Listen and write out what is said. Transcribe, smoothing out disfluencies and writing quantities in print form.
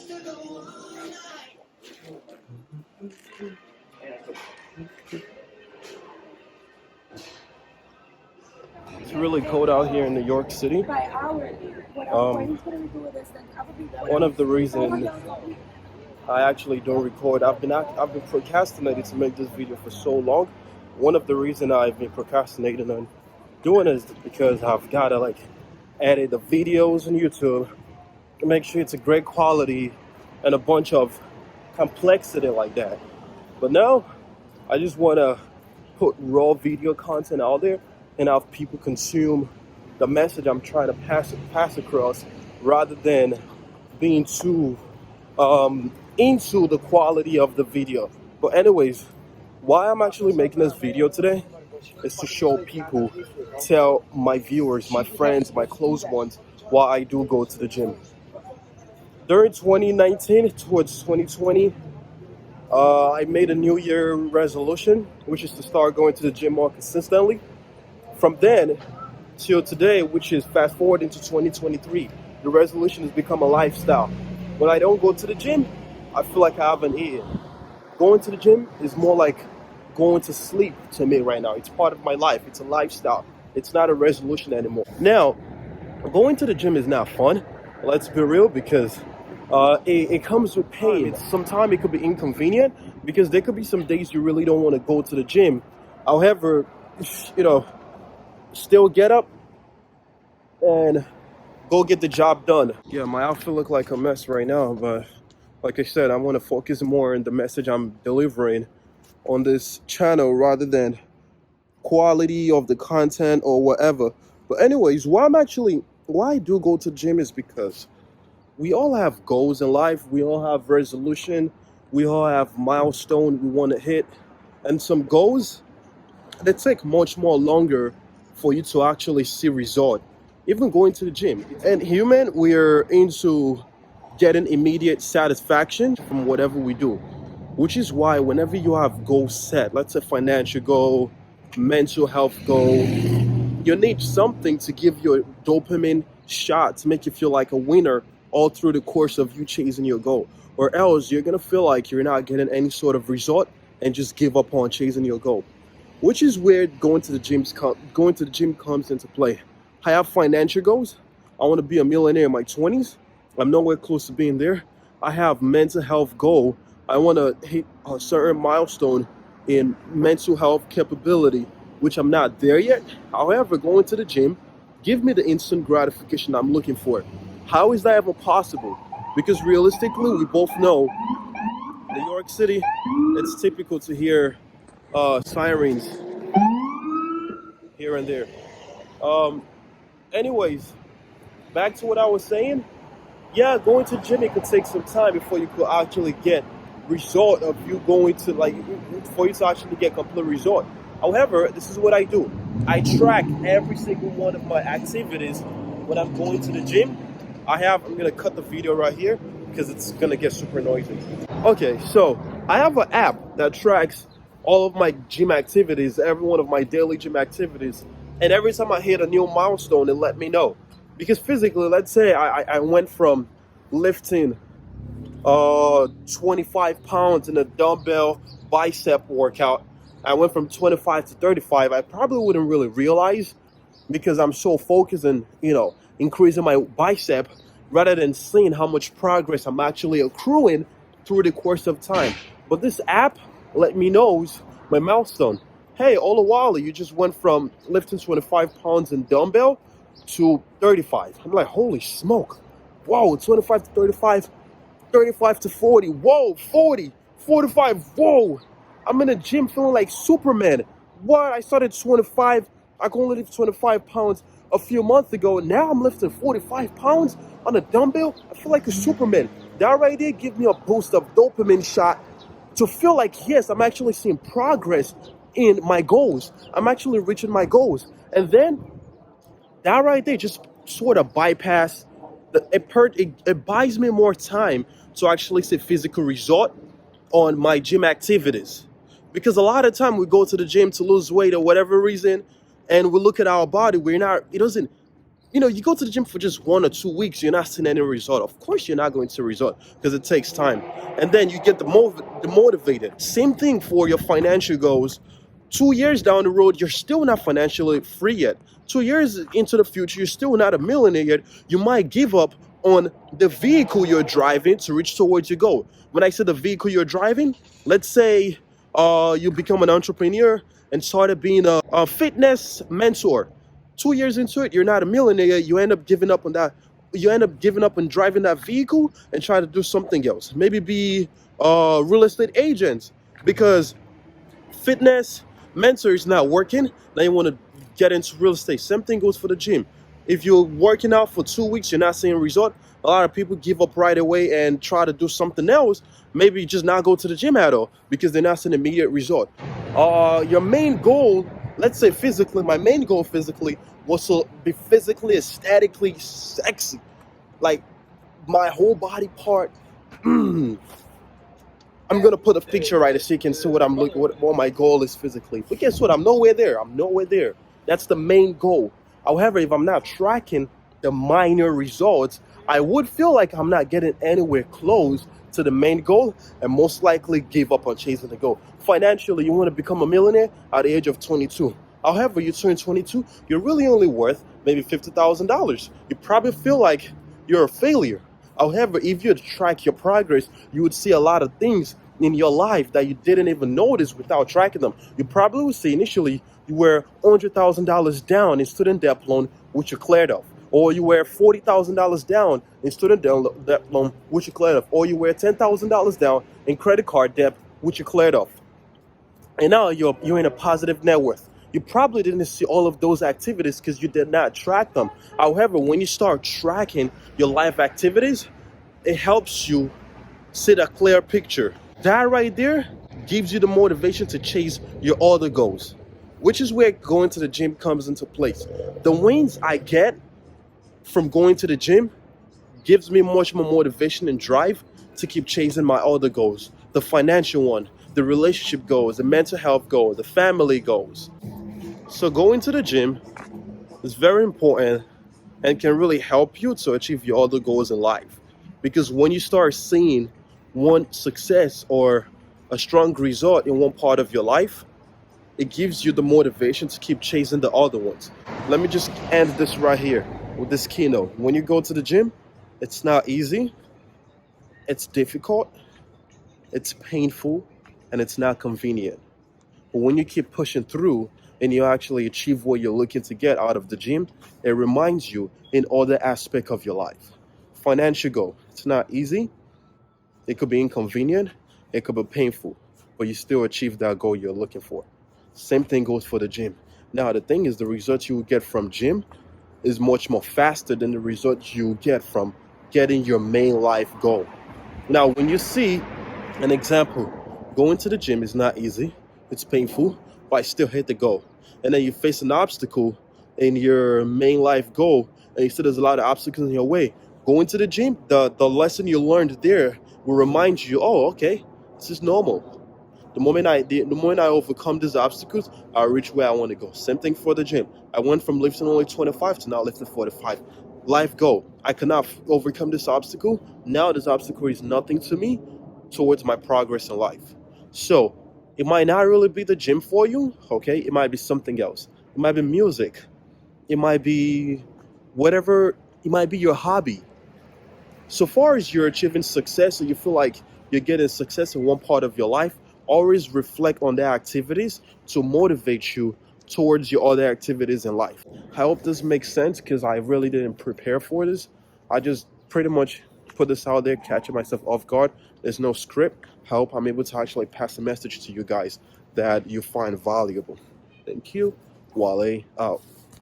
It's really cold out here in New York City. One of the reasons I actually don't record, I've been procrastinating to make this video for so long. One of the reasons I've been procrastinating on doing it is because I've got to edit the videos on YouTube to make sure it's a great quality and a bunch of complexity like that. But now I just want to put raw video content out there and have people consume the message I'm trying to pass across, rather than being too into the quality of the video. But anyways, why I'm actually making this video today is to show people, tell my viewers, my friends, my close ones, why I do go to the gym. During 2019 towards 2020, I made a New Year resolution, which is to start going to the gym more consistently. From then till today, which is fast forward into 2023, the resolution has become a lifestyle. When I don't go to the gym, I feel like I haven't eaten. Going to the gym is more like going to sleep to me right now. It's part of my life. It's a lifestyle. It's not a resolution anymore. Now, going to the gym is not fun. Let's be real, because it comes with pain. Sometimes it could be inconvenient, because there could be some days you really don't want to go to the gym. However, still get up and go get the job done. Yeah, my outfit look like a mess right now, but like I said, I want to focus more on the message I'm delivering on this channel rather than quality of the content or whatever. But anyways, why I do go to the gym is because we all have goals in life. We all have resolution. We all have milestone we want to hit, and some goals that take much more longer for you to actually see result. Even going to the gym. And human, we are into getting immediate satisfaction from whatever we do, which is why whenever you have goals set, let's say financial goal, mental health goal, you need something to give you a dopamine shot to make you feel like a winner all through the course of you chasing your goal. Or else you're gonna feel like you're not getting any sort of result and just give up on chasing your goal. Which is where going to the gym comes into play. I have financial goals. I want to be a millionaire in my 20s. I'm nowhere close to being there. I have mental health goal. I want to hit a certain milestone in mental health capability, which I'm not there yet. However, going to the gym give me the instant gratification I'm looking for. How is that ever possible? Because realistically, we both know New York City, it's typical to hear sirens here and there. Anyways, back to what I was saying. Yeah, going to the gym, it could take some time before you could actually get result of you going to for you to actually get complete result. However, this is what I do. I track every single one of my activities when I'm going to the gym. I'm gonna cut the video right here because it's gonna get super noisy. Okay, so I have an app that tracks all of my gym activities, every one of my daily gym activities. And every time I hit a new milestone, it let me know. Because physically, let's say I went from lifting 25 pounds in a dumbbell bicep workout. I went from 25 to 35. I probably wouldn't really realize, because I'm so focused on, increasing my bicep rather than seeing how much progress I'm actually accruing through the course of time. But this app let me know my milestone. Hey, all the while you just went from lifting 25 pounds in dumbbell to 35. I'm like, holy smoke. Whoa, 25 to 35, 35 to 40. Whoa, 40, 45. Whoa, I'm in the gym feeling like Superman. What? I started 25. I could only lift 25 pounds a few months ago. Now I'm lifting 45 pounds on a dumbbell. I feel like a Superman. That right there gives me a boost of dopamine shot to feel like, yes, I'm actually seeing progress in my goals. I'm actually reaching my goals. And then that right there just sort of bypass, it buys me more time to actually see physical result on my gym activities. Because a lot of time we go to the gym to lose weight or whatever reason, and we look at our body, it doesn't You go to the gym for just 1 or 2 weeks, you're not seeing any result. Of course, you're not going to see result because it takes time. And then you get demotivated. Same thing for your financial goals. 2 years down the road, you're still not financially free yet. 2 years into the future, you're still not a millionaire yet. You might give up on the vehicle you're driving to reach towards your goal. When I say the vehicle you're driving, let's say you become an entrepreneur and started being a fitness mentor. 2 years into it, you're not a millionaire. You end up giving up on that. You end up giving up on driving that vehicle and try to do something else. Maybe be a real estate agent because fitness mentor is not working. Now you want to get into real estate. Same thing goes for the gym. If you're working out for 2 weeks, you're not seeing result. A lot of people give up right away and try to do something else. Maybe just not go to the gym at all because they're not seeing immediate result. Your main goal, let's say physically, my main goal physically was to be physically, aesthetically sexy. Like my whole body part. I'm gonna put a picture right here so you can see what I'm looking, what my goal is physically. But guess what? I'm nowhere there. I'm nowhere there. That's the main goal. However, if I'm not tracking the minor results, I would feel like I'm not getting anywhere close to the main goal and most likely give up on chasing the goal. Financially, you want to become a millionaire at the age of 22. However, you turn 22, you're really only worth maybe $50,000. You probably feel like you're a failure. However, if you track your progress, you would see a lot of things in your life that you didn't even notice without tracking them. You probably would see initially you were $100,000 down in student debt loan, which you cleared off. Or you were $40,000 down in student debt loan, which you cleared off. Or you were $10,000 down in credit card debt, which you cleared off. And now you're in a positive net worth. You probably didn't see all of those activities because you did not track them. However, when you start tracking your life activities, it helps you see a clear picture. That right there gives you the motivation to chase your other goals, which is where going to the gym comes into place. The wins I get from going to the gym gives me much more motivation and drive to keep chasing my other goals. The financial one, the relationship goals, the mental health goals, the family goals. So going to the gym is very important and can really help you to achieve your other goals in life. Because when you start seeing one success or a strong result in one part of your life, it gives you the motivation to keep chasing the other ones. Let me just end this right here with this keynote. When you go to the gym, it's not easy, it's difficult, it's painful, and it's not convenient. But when you keep pushing through and you actually achieve what you're looking to get out of the gym, it reminds you in other aspects of your life. Financial goal, it's not easy, it could be inconvenient, it could be painful, but you still achieve that goal you're looking for. Same thing goes for the gym. Now, the thing is, the results you will get from gym is much more faster than the results you get from getting your main life goal. Now, when you see an example, going to the gym is not easy, it's painful, but I still hit the goal. And then you face an obstacle in your main life goal, and you see there's a lot of obstacles in your way. Going to the gym, the lesson you learned there will remind you, oh, okay, this is normal. The moment I overcome these obstacles, I reach where I want to go. Same thing for the gym. I went from lifting only 25 to now lifting 45. Life goal. I cannot overcome this obstacle. Now this obstacle is nothing to me towards my progress in life. So it might not really be the gym for you, okay? It might be something else. It might be music. It might be whatever. It might be your hobby. So far as you're achieving success or you feel like you're getting success in one part of your life, always reflect on the activities to motivate you towards your other activities in life. I hope this makes sense because I really didn't prepare for this. I just pretty much put this out there, catching myself off guard. There's no script. I hope I'm able to actually pass a message to you guys that you find valuable. Thank you. Wale out.